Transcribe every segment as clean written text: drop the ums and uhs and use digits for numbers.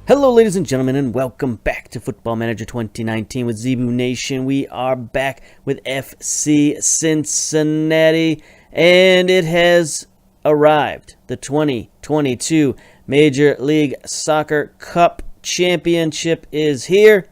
Hello, ladies and gentlemen, and welcome back to Football Manager 2019 with Zebu Nation. We are back with FC Cincinnati, and it has arrived. The 2022 Major League Soccer Cup Championship is here,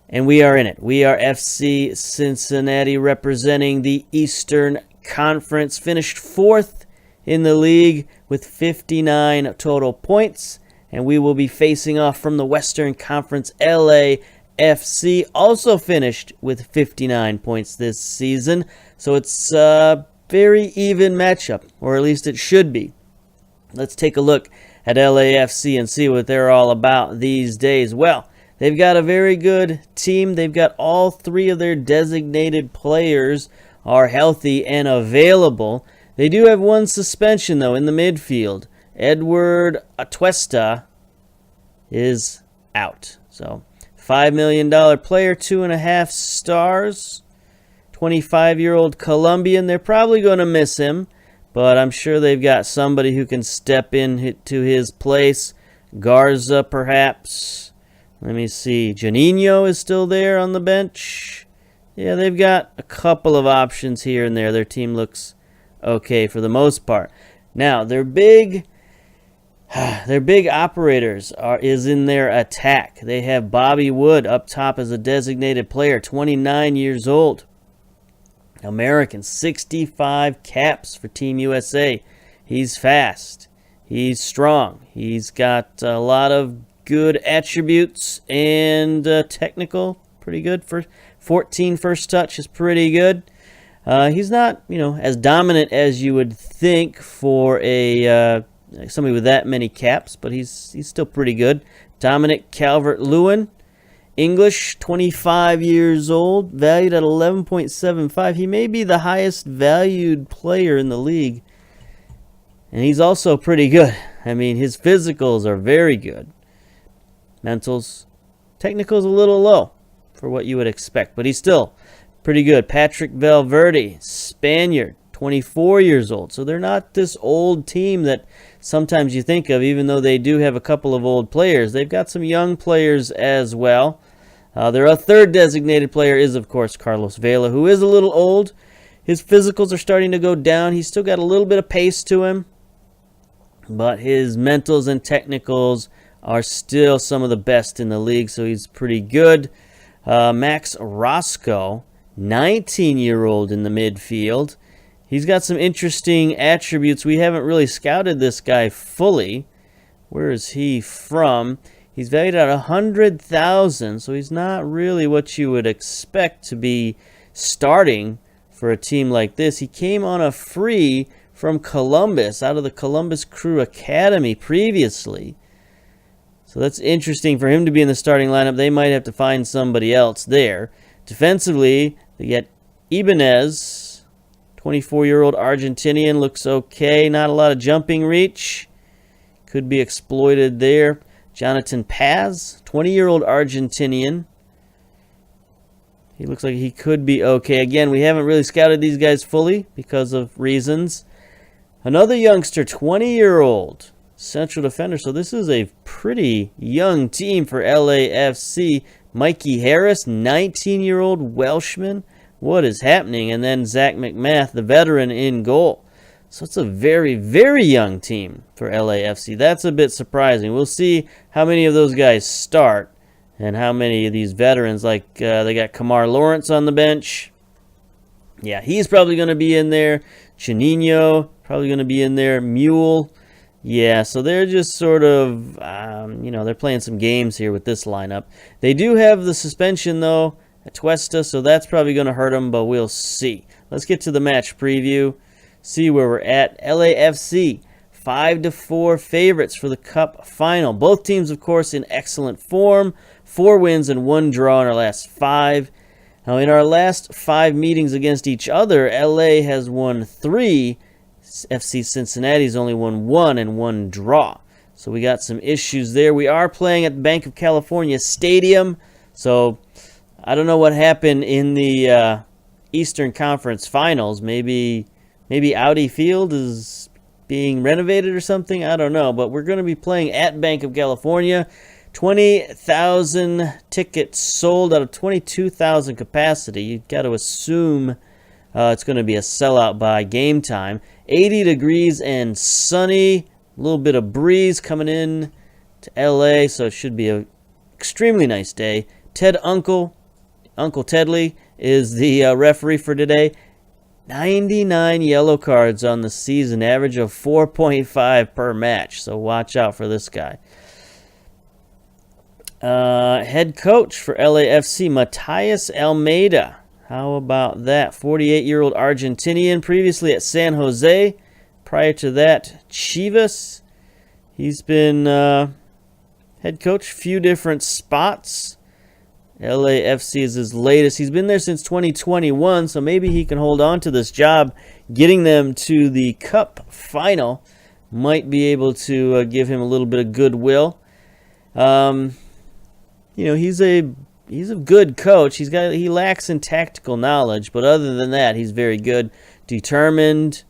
and we are in it. We are FC Cincinnati representing the Eastern Conference, finished fourth in the league with 59 total points. And we will be facing off from the Western Conference. LAFC also finished with 59 points this season. So it's a very even matchup, or at least it should be. Let's take a look at LAFC and see what they're all about these days. Well, they've got a very good team. They've got all three of their designated players are healthy and available. They do have one suspension, though, in the midfield. Edward Atuesta is out. So, $5 million player, 2.5 stars, 25-year-old Colombian. They're probably going to miss him, but I'm sure they've got somebody who can step in to his place. Garza, perhaps. Let me see. Juninho is still there on the bench. Yeah, they've got a couple of options here and there. Their team looks okay for the most part. Now, their big operators is in their attack. They have Bobby Wood up top as a designated player, 29 years old. American, 65 caps for Team USA. He's fast. He's strong. He's got a lot of good attributes and technical, pretty good. For 14 first touch is pretty good. He's not, as dominant as you would think for a somebody with that many caps, but he's still pretty good. Dominic Calvert-Lewin, English, 25 years old, valued at 11.75. He may be the highest valued player in the league, and he's also pretty good. I mean, his physicals are very good. Mentals, technical's a little low for what you would expect, but he's still pretty good. Patrick Valverde, Spaniard, 24 years old. So they're not this old team that sometimes you think of, even though they do have a couple of old players. They've got some young players as well. Their third designated player is, of course, Carlos Vela, who is a little old. His physicals are starting to go down. He's still got a little bit of pace to him, but his mentals and technicals are still some of the best in the league, so he's pretty good. Max Roscoe, 19-year-old in the midfield. He's got some interesting attributes. We haven't really scouted this guy fully. Where is he from? He's valued at $100,000, so he's not really what you would expect to be starting for a team like this. He came on a free from Columbus, out of the Columbus Crew Academy previously. So that's interesting for him to be in the starting lineup. They might have to find somebody else there. Defensively, they get Ibanez, 24-year-old Argentinian, looks okay. Not a lot of jumping reach. Could be exploited there. Jonathan Paz, 20-year-old Argentinian. He looks like he could be okay. Again, we haven't really scouted these guys fully because of reasons. Another youngster, 20-year-old central defender. So this is a pretty young team for LAFC. Mikey Harris, 19-year-old Welshman. What is happening? And then Zach McMath, the veteran, in goal. So it's a very, very young team for LAFC. That's a bit surprising. We'll see how many of those guys start and how many of these veterans, like they got Kamar Lawrence on the bench. Yeah, he's probably going to be in there. Juninho, probably going to be in there. Mule. Yeah, so they're just sort of, they're playing some games here with this lineup. They do have the suspension, though, Atuesta, so that's probably going to hurt them, but we'll see. Let's get to the match preview, see where we're at. LAFC, 5-4 favorites for the Cup final. Both teams, of course, in excellent form. 4 wins and 1 draw in our last 5. Now, in our last 5 meetings against each other, LA has won 3. FC Cincinnati's only won 1 and 1 draw. So we got some issues there. We are playing at Bank of California Stadium, so I don't know what happened in the Eastern Conference Finals. Maybe Audi Field is being renovated or something. I don't know, but we're going to be playing at Bank of California. 20,000 tickets sold out of 22,000 capacity. You've got to assume it's going to be a sellout by game time. 80 degrees and sunny. A little bit of breeze coming in to LA, so it should be an extremely nice day. Uncle Tedley, is the referee for today. 99 yellow cards on the season, average of 4.5 per match, so watch out for this guy. Head coach for LAFC, Matias Almeida. How about that? 48-year-old Argentinian, previously at San Jose. Prior to that, Chivas. He's been head coach, few different spots. LAFC is his latest. He's been there since 2021, so maybe he can hold on to this job. Getting them to the Cup final might be able to give him a little bit of goodwill. He's a good coach. He lacks in tactical knowledge, but other than that, he's very good, determined.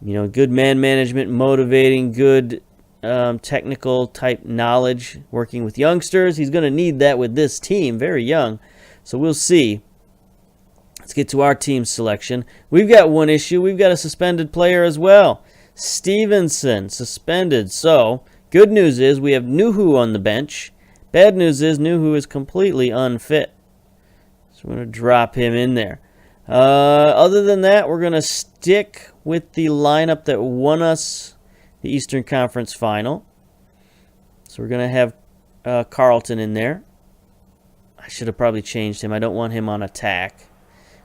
Good man management, motivating, good technical type knowledge, working with youngsters. He's going to need that with this team, very young. So we'll see. Let's get to our team selection. We've got one issue. We've got a suspended player as well. Stevenson, suspended. So, good news is we have Nuhu on the bench. Bad news is Nuhu is completely unfit. So we're going to drop him in there. Other than that, we're going to stick with the lineup that won us the Eastern Conference Final. So we're going to have Carlton in there. I should have probably changed him. I don't want him on attack.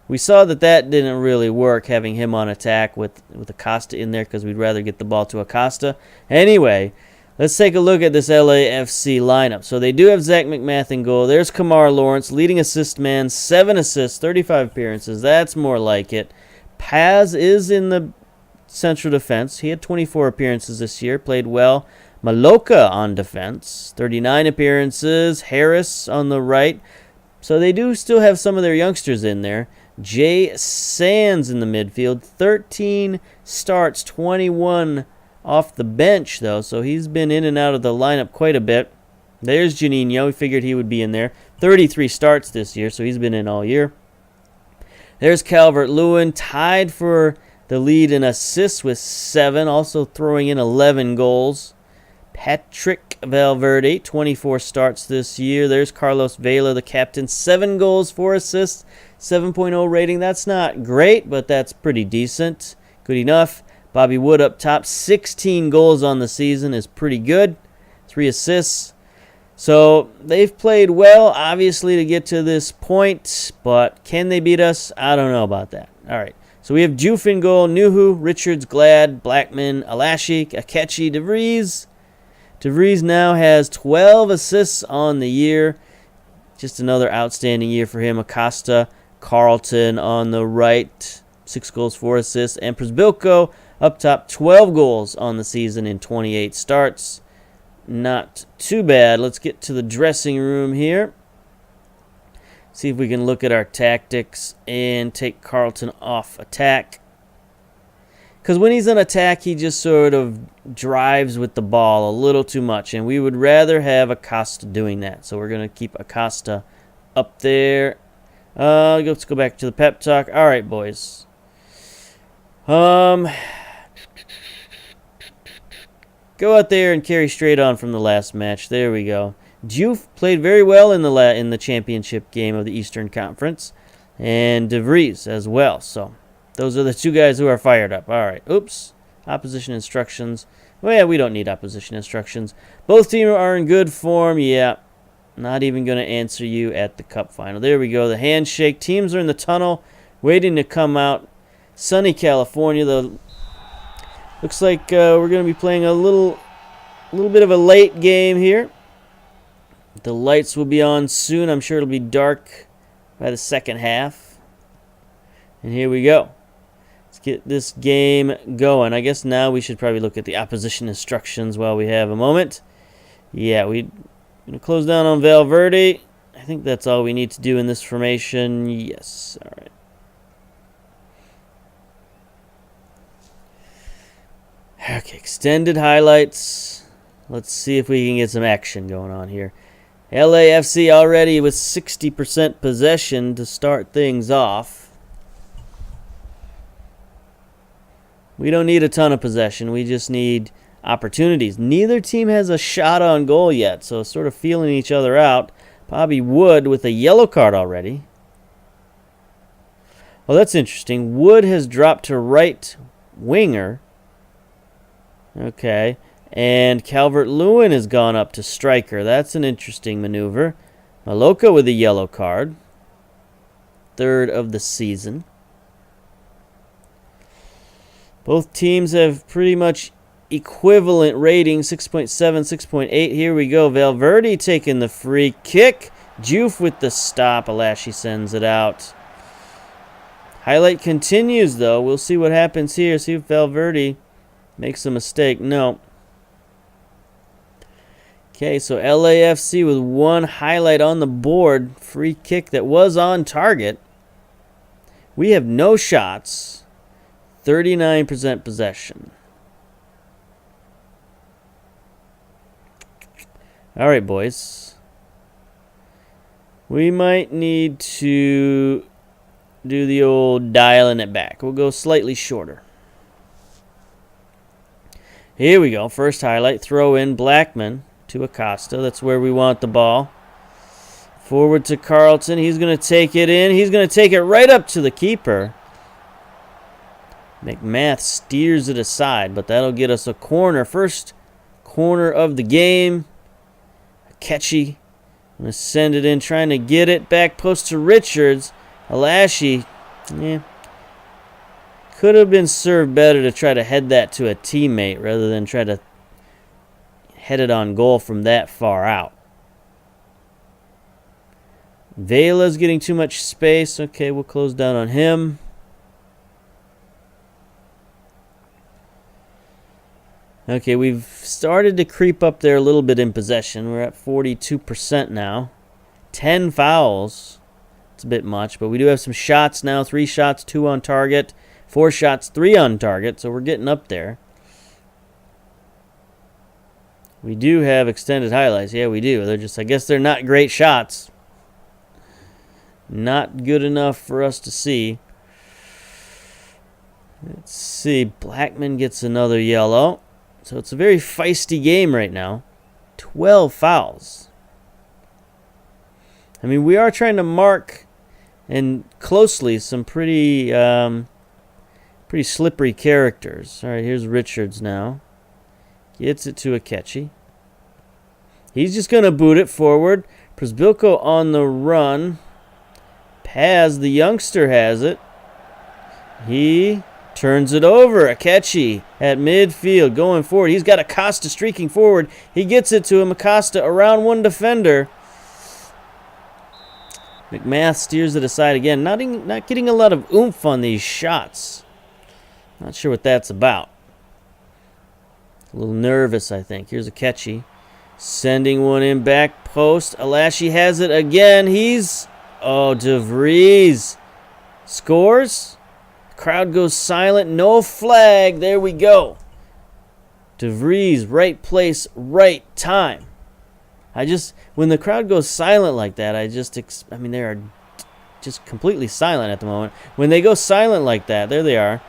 We saw that didn't really work, having him on attack with Acosta in there, because we'd rather get the ball to Acosta. Anyway, let's take a look at this LAFC lineup. So they do have Zach McMath in goal. There's Kamar Lawrence, leading assist man, 7 assists, 35 appearances. That's more like it. Paz is in the central defense. He had 24 appearances this year, played well. Maloka on defense, 39 appearances. Harris on the right. So they do still have some of their youngsters in there. Jay Sands in the midfield, 13 starts, 21 off the bench, though, so he's been in and out of the lineup quite a bit. There's Juninho. We figured he would be in there. 33 starts this year, so he's been in all year. There's Calvert-Lewin, tied for the lead in assists with 7, also throwing in 11 goals. Patrick Valverde, 24 starts this year. There's Carlos Vela, the captain, 7 goals, 4 assists, 7.0 rating. That's not great, but that's pretty decent. Good enough. Bobby Wood up top, 16 goals on the season is pretty good. 3 assists. So they've played well, obviously, to get to this point, but can they beat us? I don't know about that. All right. So we have Juve in goal, Nuhu, Richards, Glad, Blackman, Alashi, Akechi, DeVries. DeVries now has 12 assists on the year. Just another outstanding year for him. Acosta, Carlton on the right, 6 goals, 4 assists. And Przbilko up top, 12 goals on the season in 28 starts. Not too bad. Let's get to the dressing room here. See if we can look at our tactics and take Carlton off attack. Because when he's on attack, he just sort of drives with the ball a little too much. And we would rather have Acosta doing that. So we're going to keep Acosta up there. Let's go back to the pep talk. All right, boys. Go out there and carry straight on from the last match. There we go. Juve played very well in the championship game of the Eastern Conference, and DeVries as well. So those are the 2 guys who are fired up. All right. Oops. Opposition instructions. Well, yeah, we don't need opposition instructions. Both teams are in good form. Yeah. Not even going to answer you at the cup final. There we go. The handshake. Teams are in the tunnel, waiting to come out. Sunny California. Looks like we're going to be playing a little bit of a late game here. The lights will be on soon. I'm sure it'll be dark by the second half. And here we go. Let's get this game going. I guess now we should probably look at the opposition instructions while we have a moment. Yeah, we're going to close down on Valverde. I think that's all we need to do in this formation. Yes. All right. Okay, extended highlights. Let's see if we can get some action going on here. LAFC already with 60% possession to start things off. We don't need a ton of possession. We just need opportunities. Neither team has a shot on goal yet, so sort of feeling each other out. Bobby Wood with a yellow card already. Well, that's interesting. Wood has dropped to right winger. Okay. And Calvert-Lewin has gone up to striker. That's an interesting maneuver. Maloka with a yellow card. Third of the season. Both teams have pretty much equivalent rating, 6.7, 6.8. Here we go. Valverde taking the free kick. Juve with the stop. Alashi sends it out. Highlight continues, though. We'll see what happens here. See if Valverde makes a mistake. No. Okay, so LAFC with one highlight on the board. Free kick that was on target. We have no shots. 39% possession. All right, boys. We might need to do the old dialing it back. We'll go slightly shorter. Here we go. First highlight. Throw in Blackman to Acosta. That's where we want the ball. Forward to Carlton. He's going to take it in. He's going to take it right up to the keeper. McMath steers it aside, but that'll get us a corner. First corner of the game. Akechi. I'm going to send it in, trying to get it. Back post to Richards. Alashi, could have been served better to try to head that to a teammate rather than try to head it on goal from that far out. Vela's getting too much space. Okay, we'll close down on him. Okay, we've started to creep up there a little bit in possession. We're at 42% now. 10 fouls. It's a bit much, but we do have some shots now. 3 shots, 2 on target. 4 shots, 3 on target, so we're getting up there. We do have extended highlights. Yeah, we do. They're just, I guess they're not great shots. Not good enough for us to see. Let's see. Blackman gets another yellow. So it's a very feisty game right now. 12 fouls. I mean, we are trying to mark and closely some pretty slippery characters. All right, here's Richards now. Gets it to Akechi. He's just going to boot it forward. Przbilko on the run. Paz, the youngster, has it. He turns it over. Akechi at midfield going forward. He's got Acosta streaking forward. He gets it to him. Acosta around one defender. McMath steers it aside again. Not getting a lot of oomph on these shots. Not sure what that's about. A little nervous, I think. Here's Akechi. Sending one in back post. Alashi has it again. Oh, De Vries scores. Crowd goes silent. No flag. There we go. De Vries, right place, right time. When the crowd goes silent like that, they are just completely silent at the moment. When they go silent like that, there they are.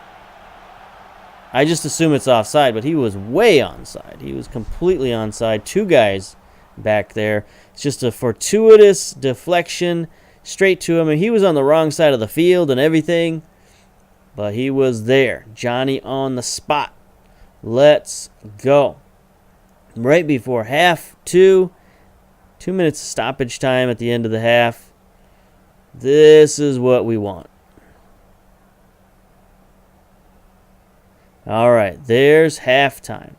I just assume it's offside, but he was way onside. He was completely onside. 2 guys back there. It's just a fortuitous deflection straight to him. And he was on the wrong side of the field and everything, but he was there. Johnny on the spot. Let's go. Right before half, 2 minutes stoppage time at the end of the half. This is what we want. All right, there's halftime.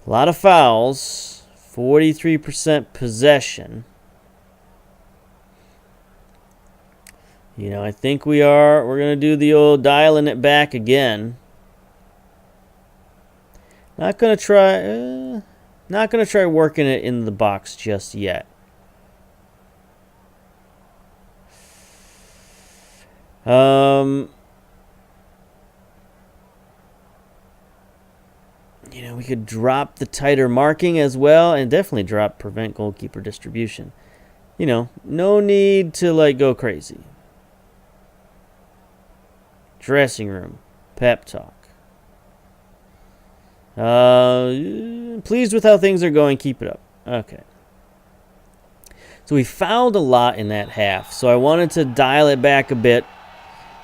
A lot of fouls. 43% possession. I think we're going to do the old dialing it back again. Not going to try working it in the box just yet. could drop the tighter marking as well, and definitely drop prevent goalkeeper distribution. You know, no need to, like, go crazy. Dressing room. Pep talk. Pleased with how things are going. Keep it up. Okay. So we fouled a lot in that half, so I wanted to dial it back a bit.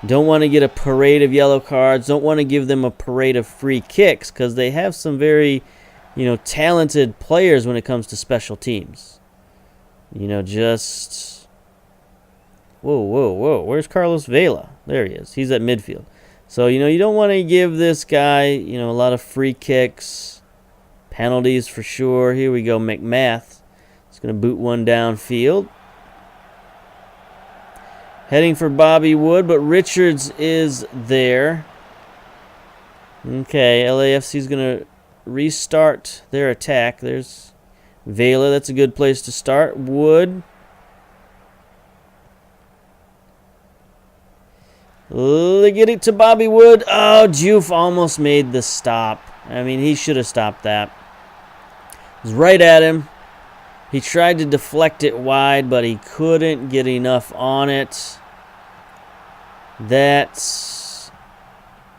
Don't want to get a parade of yellow cards. Don't want to give them a parade of free kicks because they have some very, talented players when it comes to special teams. Just... Whoa. Where's Carlos Vela? There he is. He's at midfield. So, you don't want to give this guy, a lot of free kicks. Penalties for sure. Here we go, McMath. He's going to boot one downfield. Heading for Bobby Wood, but Richards is there. Okay, LAFC is going to restart their attack. There's Vela. That's a good place to start. Wood. Get it to Bobby Wood. Oh, Juve almost made the stop. I mean, he should have stopped that. It was right at him. He tried to deflect it wide, but he couldn't get enough on it. That's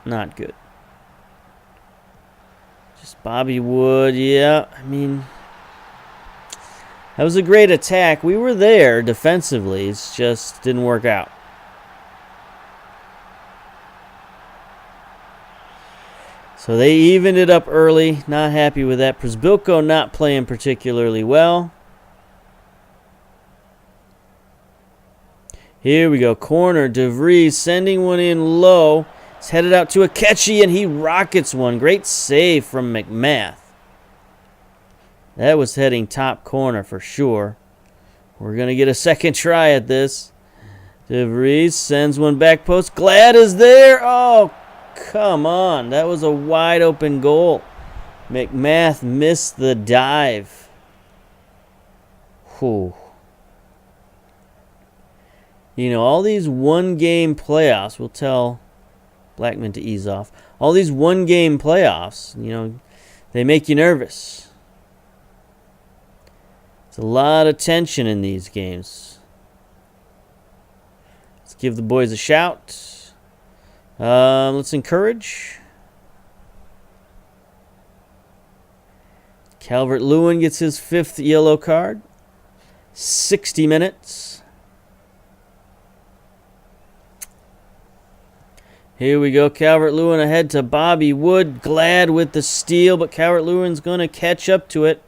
not good. Just Bobby Wood, yeah. I mean, that was a great attack. We were there defensively. It just didn't work out. So they evened it up early. Not happy with that. Przybylko not playing particularly well. Here we go. Corner. De Vries sending one in low. It's headed out to Akechi, and he rockets one. Great save from McMath. That was heading top corner for sure. We're going to get a second try at this. De Vries sends one back post. Glad is there. Oh, come on. That was a wide open goal. McMath missed the dive. Whew. All these one-game playoffs, we'll tell Blackman to ease off. All these one-game playoffs, they make you nervous. It's a lot of tension in these games. Let's give the boys a shout. Let's encourage. Calvert-Lewin gets his 5th yellow card. 60 minutes. Here we go. Calvert-Lewin ahead to Bobby Wood. Glad with the steal, but Calvert-Lewin's going to catch up to it.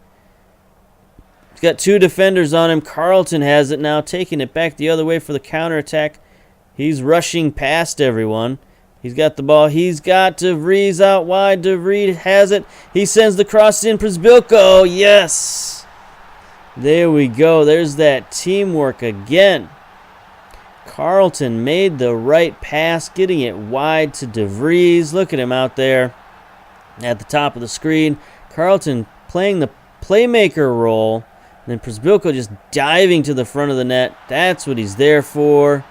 He's got 2 defenders on him. Carlton has it now, taking it back the other way for the counterattack. He's rushing past everyone. He's got the ball. He's got De Vries out wide. De Vries has it. He sends the cross in. Przybylko. Yes. There we go. There's that teamwork again. Carlton made the right pass, getting it wide to De Vries. Look at him out there at the top of the screen. Carlton playing the playmaker role. And then Przybylko just diving to the front of the net. That's what he's there for.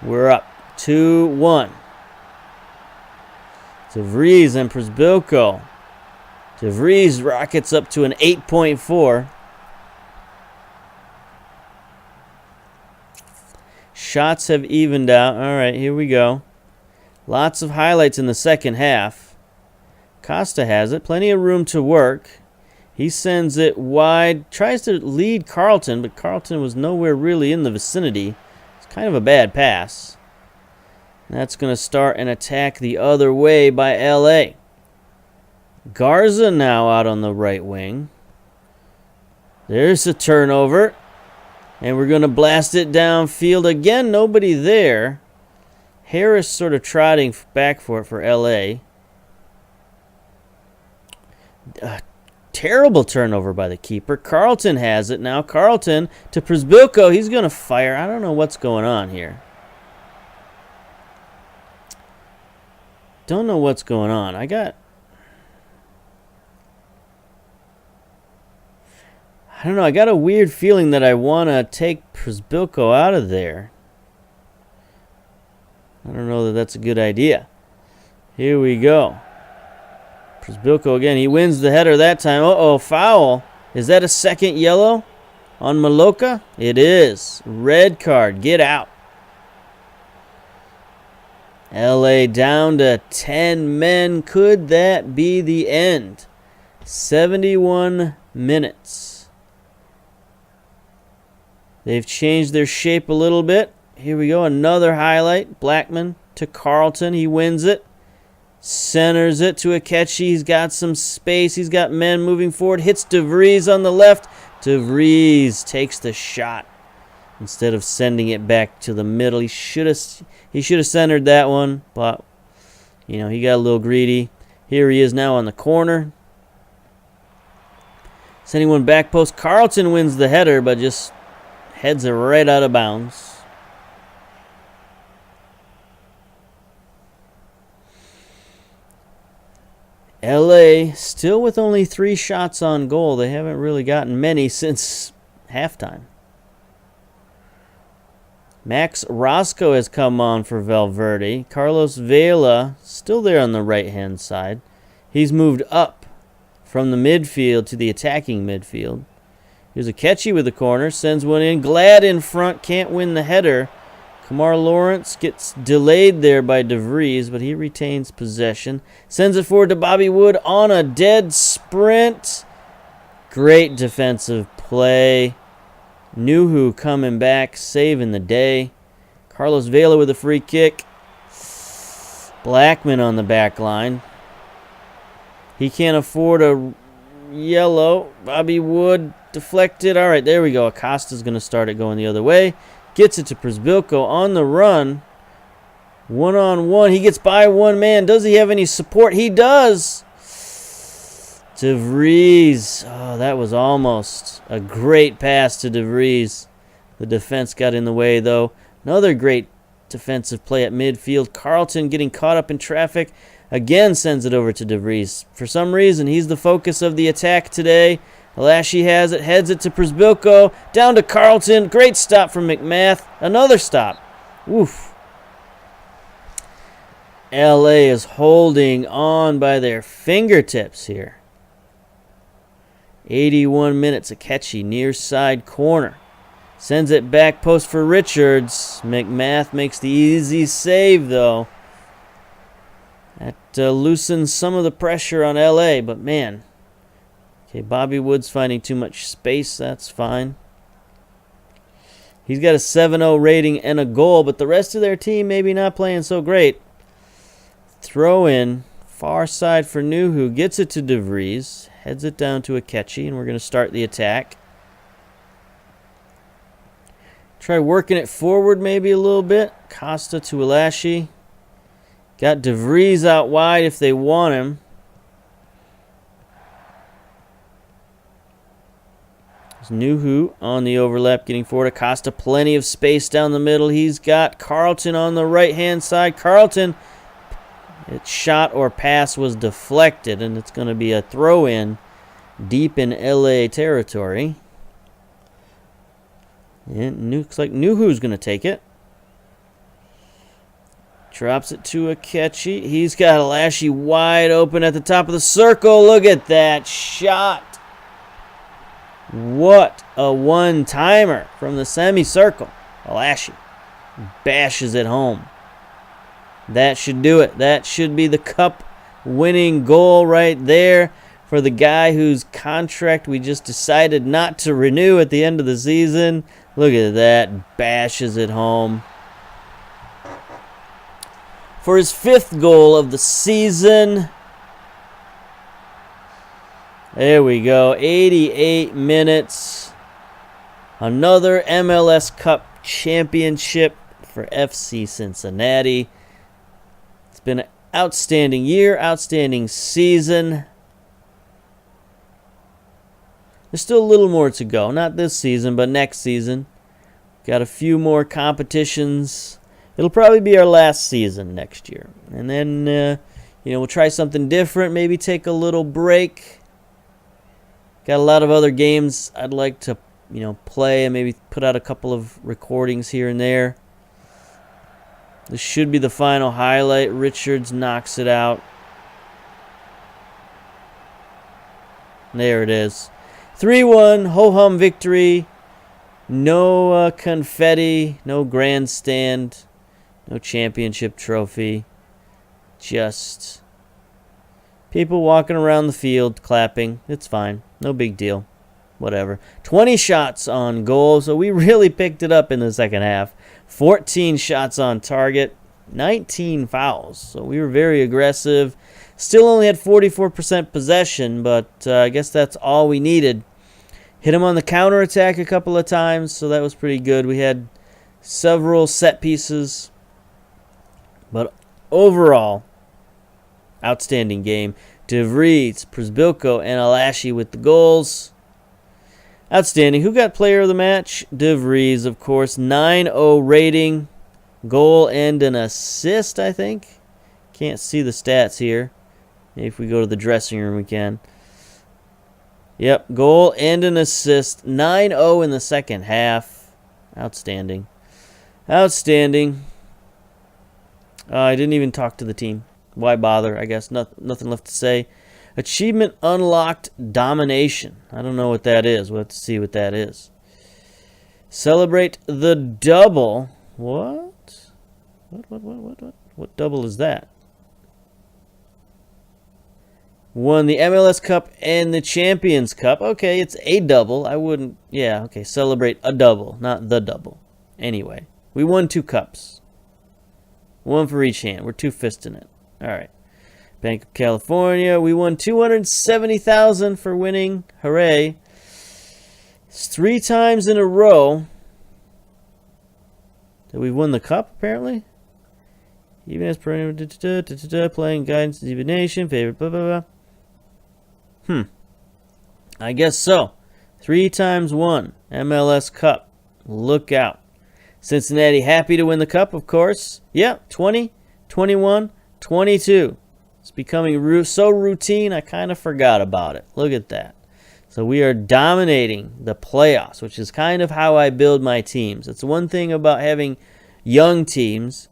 We're up 2-1. De Vries and Przybylko. De Vries rockets up to an 8.4. Shots have evened out. All right, here we go. Lots of highlights in the second half. Costa has it. Plenty of room to work. He sends it wide. Tries to lead Carlton, but Carlton was nowhere really in the vicinity. It's kind of a bad pass. That's going to start an attack the other way by LA. Garza now out on the right wing. There's a turnover. And we're going to blast it downfield again. Nobody there. Harris sort of trotting back for it for LA. Terrible turnover by the keeper. Carlton has it now. Carlton to Przybylko. He's going to fire. I don't know what's going on here. Don't know what's going on. I don't know. I got a weird feeling that I want to take Przybylko out of there. I don't know that that's a good idea. Here we go. Przybylko again. He wins the header that time. Uh-oh, foul. Is that a second yellow on Maloka? It is. Red card. Get out. LA down to 10 men. Could that be the end? 71 minutes. They've changed their shape a little bit. Here we go. Another highlight. Blackman to Carlton. He wins it. Centers it to Akechi. He's got some space. Have got men moving forward. Hits De Vries on the left. De Vries takes the shot instead of sending it back to the middle. He should have centered that one, but you know, he got a little greedy. Here he is now on the corner. Sending one back post. Carlton wins the header, but just heads it right out of bounds. LA still with only 3 shots on goal. They haven't really gotten many since halftime. Max Roscoe has come on for Valverde. Carlos Vela still there on the right-hand side. He's moved up from the midfield to the attacking midfield. Here's Akechi with the corner. Sends one in. Glad in front. Can't win the header. Kamar Lawrence gets delayed there by De Vries, but he retains possession. Sends it forward to Bobby Wood on a dead sprint. Great defensive play. Nuhu coming back, saving the day. Carlos Vela with a free kick. Blackman on the back line. He can't afford a yellow. Bobby Wood deflected. All right, there we go. Acosta's going to start it going the other way. Gets it to Przybylko on the run. One-on-one. He gets by one man. Does he have any support? He does. De Vries. Oh, that was almost a great pass to De Vries. The defense got in the way, though. Another great defensive play at midfield. Carlton getting caught up in traffic. Again sends it over to De Vries. For some reason, he's the focus of the attack today. Lashy has it, heads it to Przybylko, down to Carlton. Great stop from McMath. Another stop. Woof. LA is holding on by their fingertips here. 81 minutes. Akechi near side corner. Sends it back post for Richards. McMath makes the easy save, though. That loosens some of the pressure on LA, but man. Okay, Bobby Wood's finding too much space. That's fine. He's got a 7-0 rating and a goal, but the rest of their team maybe not playing so great. Throw in. Far side for Nuhu. Gets it to De Vries. Heads it down to Akechi, and we're going to start the attack. Try working it forward maybe a little bit. Costa to Elashi. Got De Vries out wide if they want him. Nuhu on the overlap, getting forward. Acosta, plenty of space down the middle. He's got Carlton on the right-hand side. Carlton, its shot or pass was deflected, and it's going to be a throw-in deep in LA territory. And looks like Nuhu's going to take it. Drops it to Akechi. He's got Lashy wide open at the top of the circle. Look at that shot. What a one-timer from the semicircle. Lashy bashes it home. That should do it. That should be the cup-winning goal right there for the guy whose contract we just decided not to renew at the end of the season. Look at that. Bashes it home. For his 5th goal of the season. There we go. 88 minutes. Another MLS Cup championship for FC Cincinnati. It's been an outstanding year, outstanding season. There's still a little more to go. Not this season, but next season. Got a few more competitions. It'll probably be our last season next year. And then, we'll try something different. Maybe take a little break. Got a lot of other games I'd like to, play and maybe put out a couple of recordings here and there. This should be the final highlight. Richards knocks it out. There it is. 3-1, ho-hum victory. No confetti, no grandstand, no championship trophy. Just people walking around the field clapping. It's fine. No big deal. Whatever. 20 shots on goal, so we really picked it up in the second half. 14 shots on target, 19 fouls. So we were very aggressive. Still only had 44% possession, but I guess that's all we needed. Hit him on the counterattack a couple of times, so that was pretty good. We had several set pieces, but overall, outstanding game. De Vries, Przbilko, and Alashi with the goals. Outstanding. Who got player of the match? De Vries, of course. 9.0 rating. Goal and an assist, I think. Can't see the stats here. Maybe if we go to the dressing room, we can. Yep, goal and an assist. 9-0 in the second half. Outstanding. Outstanding. I didn't even talk to the team. Why bother? I guess nothing left to say. Achievement unlocked, domination. I don't know what that is. We'll have to see what that is. Celebrate the double. What? What double is that? Won the MLS Cup and the Champions Cup. Okay, it's a double. I wouldn't... Yeah, okay. Celebrate a double, not the double. Anyway, we won 2 cups. 1 for each hand. We're 2-fisting it. All right. Bank of California. We won $270,000 for winning. Hooray. It's 3 times in a row that we've won the cup, apparently. Even as per playing guidance, divination, favorite, blah, blah, blah. I guess so. 3 times 1. MLS Cup. Look out. Cincinnati happy to win the cup, of course. Yeah, 20, 21, 22. It's becoming so routine, I kind of forgot about it. Look at that. So we are dominating the playoffs, which is kind of how I build my teams. It's one thing about having young teams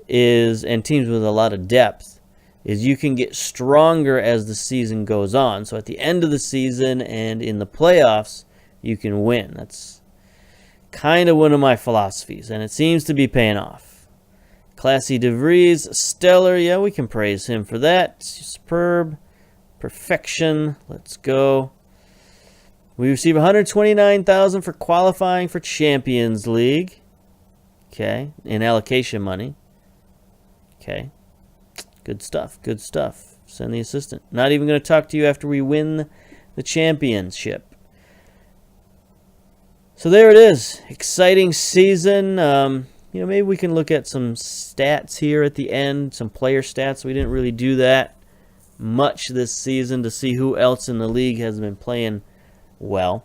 and teams with a lot of depth is you can get stronger as the season goes on. So at the end of the season and in the playoffs, you can win. That's kind of one of my philosophies, and it seems to be paying off. Classy De Vries, stellar. Yeah, we can praise him for that. Superb. Perfection. Let's go. We receive $129,000 for qualifying for Champions League. Okay, in allocation money. Okay. Good stuff. Good stuff. Send the assistant. Not even going to talk to you after we win the championship. So there it is. Exciting season. Maybe we can look at some stats here at the end. Some player stats. We didn't really do that much this season to see who else in the league has been playing well.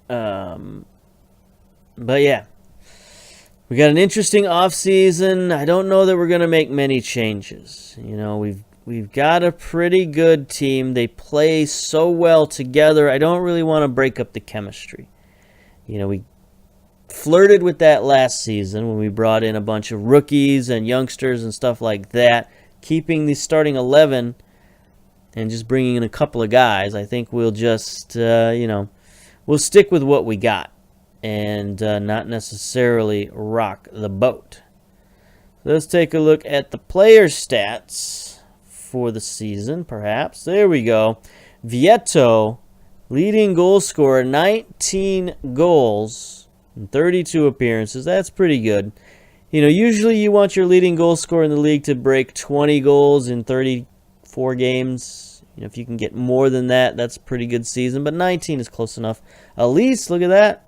But yeah. We got an interesting offseason. I don't know that we're going to make many changes. We've got a pretty good team. They play so well together. I don't really want to break up the chemistry. We flirted with that last season when we brought in a bunch of rookies and youngsters and stuff like that. Keeping the starting 11 and just bringing in a couple of guys. I think we'll just, we'll stick with what we got. And not necessarily rock the boat. Let's take a look at the player stats for the season, perhaps. There we go. Vieto, leading goal scorer, 19 goals in 32 appearances. That's pretty good. Usually you want your leading goal scorer in the league to break 20 goals in 34 games. If you can get more than that, that's a pretty good season. But 19 is close enough. Elise, look at that.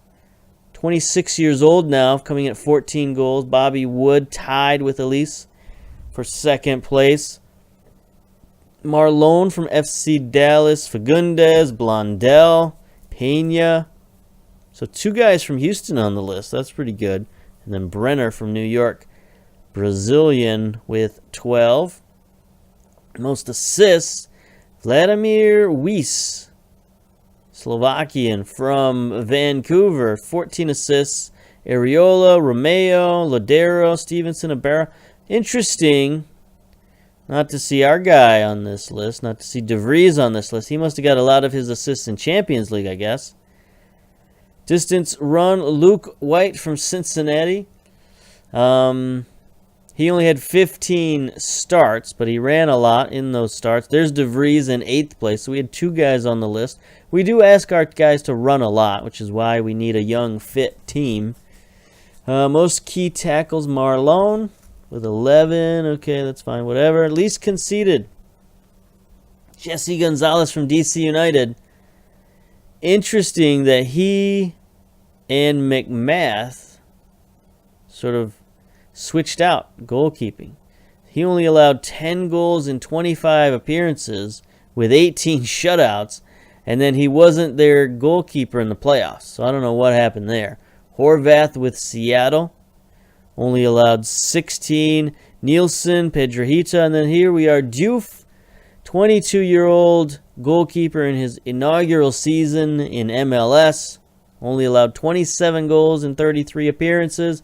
26 years old now, coming at 14 goals. Bobby Wood tied with Elise for second place. Marlon from FC Dallas, Fagundes, Blondell, Pena. So 2 guys from Houston on the list. That's pretty good. And then Brenner from New York, Brazilian with 12. Most assists, Vladimir Weiss, Slovakian from Vancouver, 14 assists. Areola, Romeo, Lodero, Stevenson, Ibarra. Interesting Not to see our guy on this list. Not to see DeVries on this list. He must have got a lot of his assists in Champions League, I guess. Distance run, Luke White from Cincinnati. He only had 15 starts, but he ran a lot in those starts. There's DeVries in 8th place, so we had 2 guys on the list. We do ask our guys to run a lot, which is why we need a young, fit team. Most key tackles, Marlon with 11. Okay, that's fine, whatever. Least conceded, Jesse Gonzalez from DC United. Interesting that he and McMath sort of switched out goalkeeping. He only allowed 10 goals in 25 appearances with 18 shutouts, and then he wasn't their goalkeeper in the playoffs. So I don't know what happened there. Horvath with Seattle only allowed 16. Nielsen, Pedrohita, and then here we are, Diouf, 22-year-old goalkeeper in his inaugural season in MLS. Only allowed 27 goals in 33 appearances.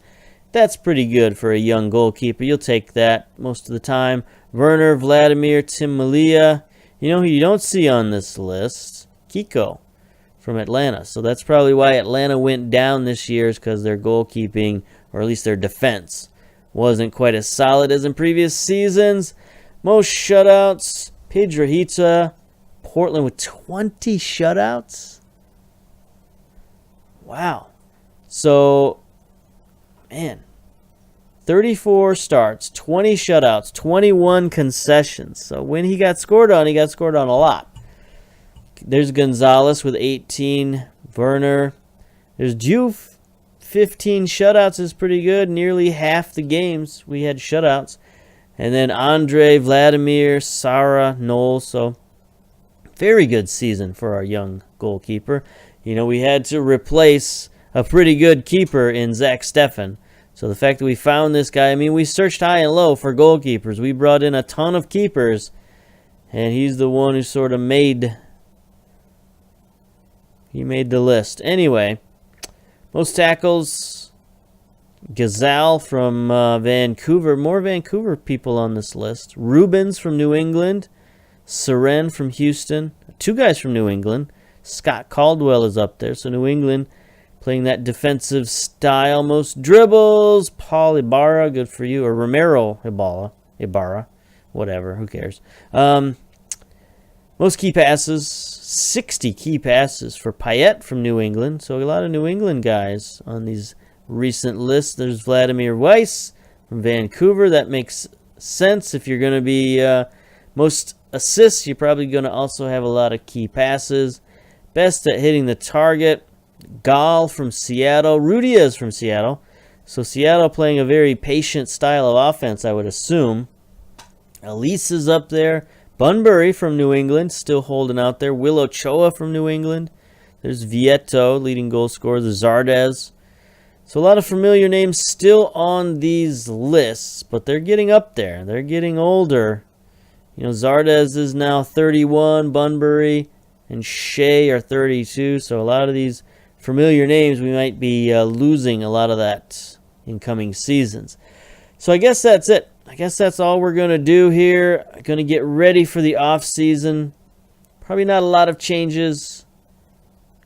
That's pretty good for a young goalkeeper. You'll take that most of the time. Werner, Vladimir, Tim Malia. You know who you don't see on this list? Kiko from Atlanta. So that's probably why Atlanta went down this year, is because their goalkeeping, or at least their defense, wasn't quite as solid as in previous seasons. Most shutouts, Pedrohita, Portland with 20 shutouts. Wow. So, man, 34 starts, 20 shutouts, 21 concessions. So when he got scored on a lot. There's Gonzalez with 18. Werner. There's Diouf. 15 shutouts is pretty good. Nearly half the games we had shutouts. And then Andre, Vladimir, Sara, Noel. So very good season for our young goalkeeper. You know, we had to replace a pretty good keeper in Zach Steffen. So the fact that we found this guy, I mean, we searched high and low for goalkeepers. We brought in a ton of keepers, and he's the one who sort of made the list. Anyway, most tackles, Gazal from Vancouver. More Vancouver people on this list. Rubens from New England. Seren from Houston. 2 guys from New England. Scott Caldwell is up there. So New England playing that defensive style. Most dribbles, Paul Ibarra, good for you. Or Romero Ibarra. Whatever, who cares. Most key passes, 60 key passes for Payet from New England. So a lot of New England guys on these recent lists. There's Vladimir Weiss from Vancouver. That makes sense. If you're going to be most assists, you're probably going to also have a lot of key passes. Best at hitting the target, Gall from Seattle. Rudias from Seattle. So Seattle playing a very patient style of offense, I would assume. Elise is up there. Bunbury from New England, still holding out there. Will Ochoa from New England. There's Vieto, leading goal scorer. The Zardes. So a lot of familiar names still on these lists, but they're getting up there. They're getting older. You know, Zardes is now 31. Bunbury and Shea are 32. So a lot of these familiar names, we might be losing a lot of that in coming seasons. So I guess that's it. I guess that's all we're going to do here. Going to get ready for the off season. Probably not a lot of changes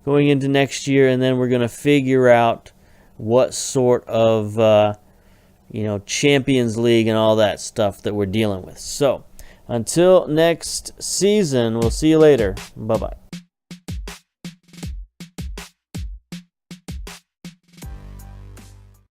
going into next year, and then we're going to figure out what sort of Champions League and all that stuff that we're dealing with. So until next season, we'll see you later. Bye-bye.